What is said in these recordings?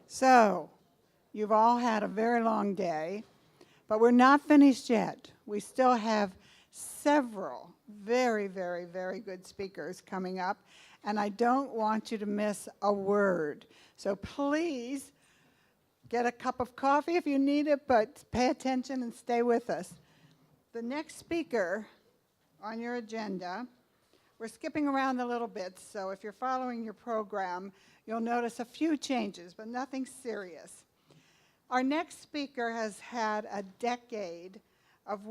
So, you've all had a very long day, but we're not finished yet. We still have several very, very, very good speakers coming up, and I don't want you to miss a word. So please get a cup of coffee if you need it, but pay attention and stay with us. The next speaker on your agenda, we're skipping around a little bit, so if you're following your program, you'll notice a few changes, but nothing serious. Our next speaker has had a decade of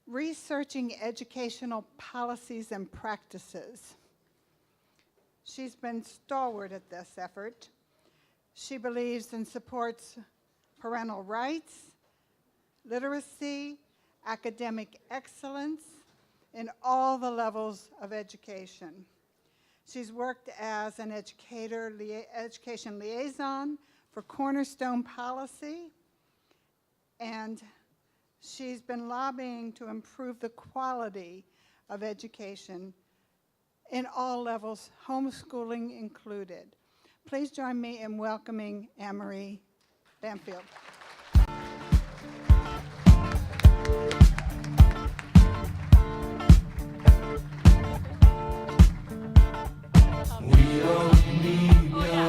researching educational policies and practices. She's been stalwart at this effort. She believes and supports parental rights, literacy, academic excellence in all the levels of education. She's worked as an education liaison for Cornerstone policy, and she's been lobbying to improve the quality of education in all levels, homeschooling included. Please join me in welcoming Ann Marie Banfield. We don't need no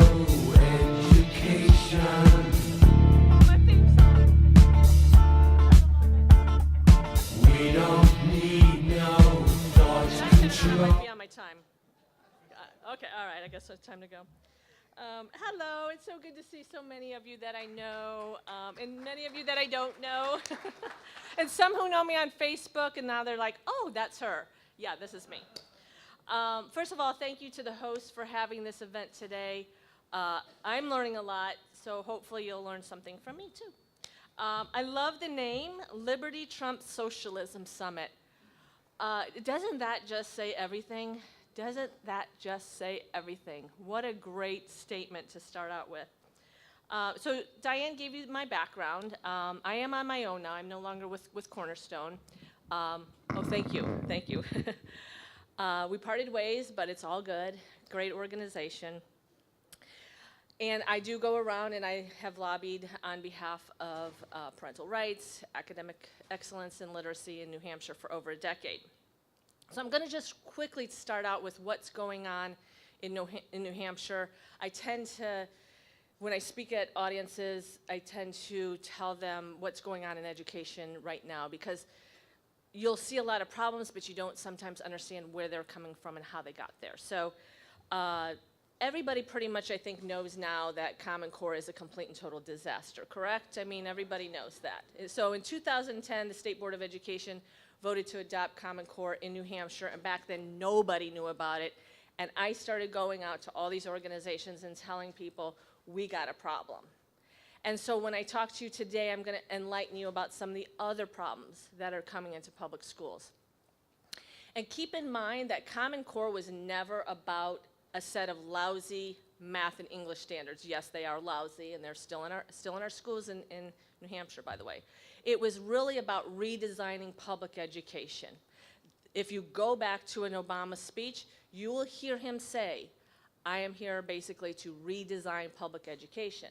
education. We don't need no thought control. Might be on my time. Okay, all right, I guess it's time to go. Hello, it's so good to see so many of you that I know, and many of you that I don't know. And some who know me on Facebook, and now they're like, oh, that's her. Yeah, this is me. First of all, thank you to the hosts for having this event today. I'm learning a lot, so hopefully you'll learn something from me too. I love the name, Liberty Trumps Socialism Summit. Doesn't that just say everything? Doesn't that just say everything? What a great statement to start out with. So Diane gave you my background. I am on my own now. I'm no longer with Cornerstone. Oh, thank you. Thank you. We parted ways, but it's all good. Great organization. And I do go around and I have lobbied on behalf of parental rights, academic excellence, and literacy in New Hampshire for over a decade. So I'm going to just quickly start out with what's going on in New Hampshire. I tend to, when I speak at audiences, I tend to tell them what's going on in education right now, because you'll see a lot of problems, but you don't sometimes understand where they're coming from and how they got there. So everybody pretty much, I think, knows now that Common Core is a complete and total disaster, correct? I mean, everybody knows that. So in 2010, the State Board of Education voted to adopt Common Core in New Hampshire, and back then nobody knew about it. And I started going out to all these organizations and telling people, we got a problem. And so when I talk to you today, I'm going to enlighten you about some of the other problems that are coming into public schools. And keep in mind that Common Core was never about a set of lousy math and English standards. Yes, they are lousy, and they're still in our schools in New Hampshire, by the way. It was really about redesigning public education. If you go back to an Obama speech, you will hear him say, I am here basically to redesign public education.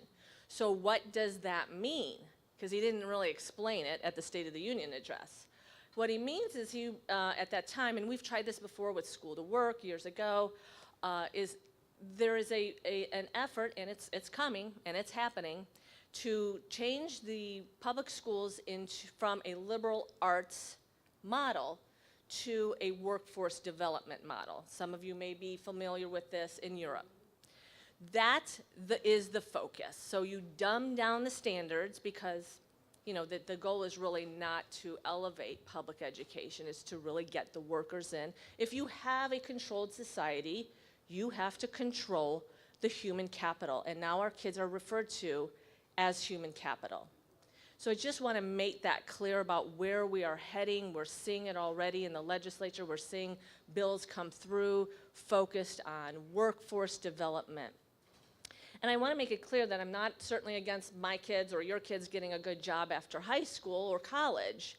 So what does that mean? Because he didn't really explain it at the State of the Union address. What he means is he, at that time, and we've tried this before with School to Work years ago, is there is an effort, and it's coming, and it's happening, to change the public schools from a liberal arts model to a workforce development model. Some of you may be familiar with this in Europe. That is the focus. So you dumb down the standards because, you know, the goal is really not to elevate public education, it's to really get the workers in. If you have a controlled society, you have to control the human capital. And now our kids are referred to as human capital. So I just want to make that clear about where we are heading. We're seeing it already in the legislature. We're seeing bills come through focused on workforce development. And I want to make it clear that I'm not certainly against my kids or your kids getting a good job after high school or college.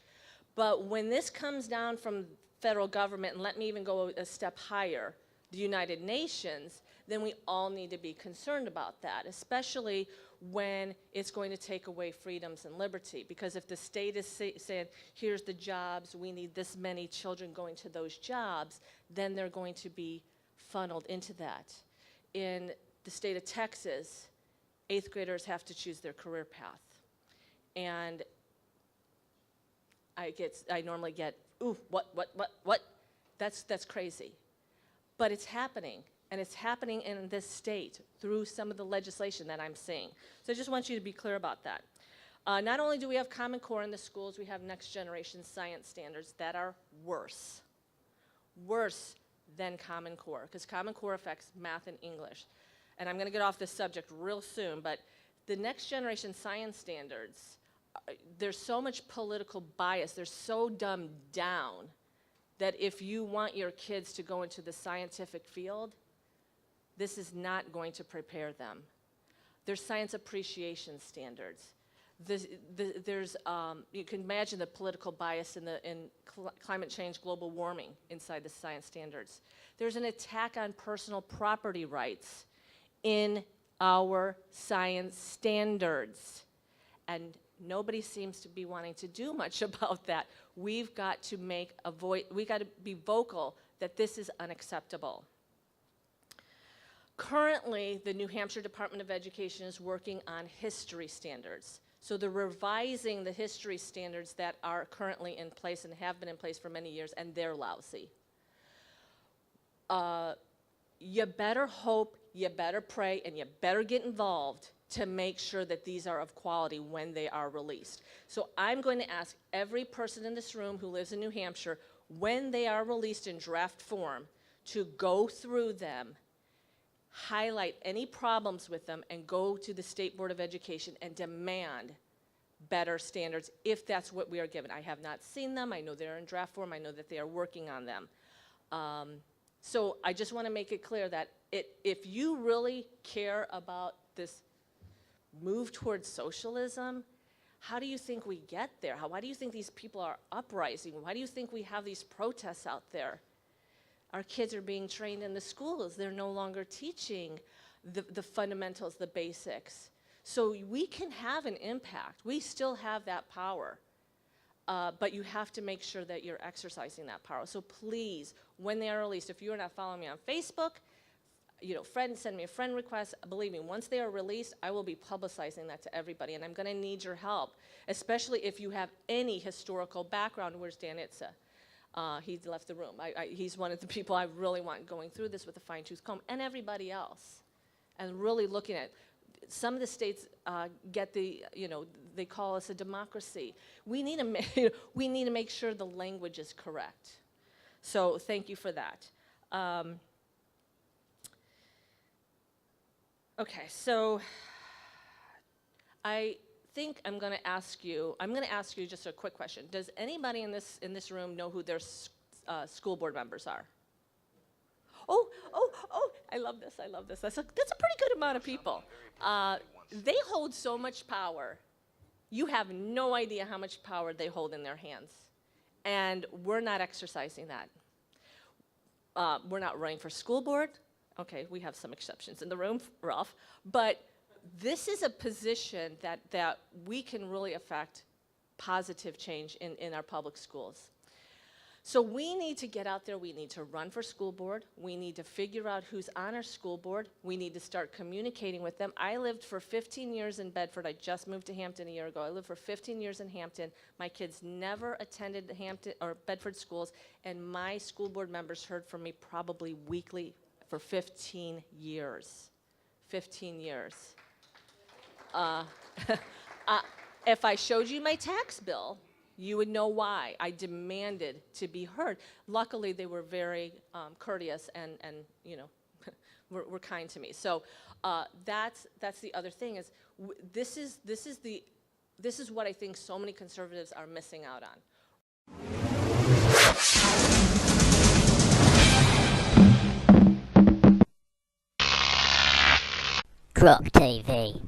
But when this comes down from federal government, and let me even go a step higher, the United Nations, then we all need to be concerned about that, especially when it's going to take away freedoms and liberty. Because if the state is saying, here's the jobs, we need this many children going to those jobs, then they're going to be funneled into that. In the state of Texas, 8th graders have to choose their career path. And I normally get, ooh, what? That's crazy. But it's happening, and it's happening in this state through some of the legislation that I'm seeing. So I just want you to be clear about that. Not only do we have Common Core in the schools, we have next generation science standards that are worse than Common Core, because Common Core affects math and English. And I'm going to get off this subject real soon, but the next generation science standards, there's so much political bias, they're so dumbed down that if you want your kids to go into the scientific field, this is not going to prepare them. There's science appreciation standards. You can imagine the political bias in climate change, global warming inside the science standards. There's an attack on personal property rights in our science standards. And nobody seems to be wanting to do much about that. We've got to we've got to be vocal that this is unacceptable. Currently, the New Hampshire Department of Education is working on history standards. So they're revising the history standards that are currently in place and have been in place for many years, and they're lousy. You better hope, you better pray, and you better get involved to make sure that these are of quality when they are released. So I'm going to ask every person in this room who lives in New Hampshire, when they are released in draft form, to go through them, highlight any problems with them, and go to the State Board of Education and demand better standards if that's what we are given. I have not seen them. I know they're in draft form. I know that they are working on them. So I just want to make it clear that if you really care about this move towards socialism, how do you think we get there? Why do you think these people are uprising? Why do you think we have these protests out there? Our kids are being trained in the schools. They're no longer teaching the fundamentals, the basics. So we can have an impact. We still have that power. But you have to make sure that you're exercising that power. So please, when they are released, if you are not following me on Facebook, send me a friend request. Believe me, once they are released, I will be publicizing that to everybody, and I'm going to need your help, especially if you have any historical background. Where's Dan Itza? He left the room. He's one of the people I really want going through this with a fine-tooth comb, and everybody else, and really looking at. Some of the states get they call us a democracy. We need to make sure the language is correct. So thank you for that. Okay, so I think I'm going to ask you just a quick question. Does anybody in this room know who their school board members are? Oh, I love this. That's a pretty good amount of people. They hold so much power. You have no idea how much power they hold in their hands. And we're not exercising that. We're not running for school board. Okay, we have some exceptions in the room, Ralph. But this is a position that we can really affect positive change in our public schools. So we need to get out there. We need to run for school board. We need to figure out who's on our school board. We need to start communicating with them. I lived for 15 years in Bedford. I just moved to Hampton a year ago. I lived for 15 years in Hampton. My kids never attended the Hampton or Bedford schools, and my school board members heard from me probably weekly for 15 years. 15 years. If I showed you my tax bill, you would know why. I demanded to be heard. Luckily, they were very courteous and were kind to me. So that's the other thing is this is the this is what I think so many conservatives are missing out on. Grok TV.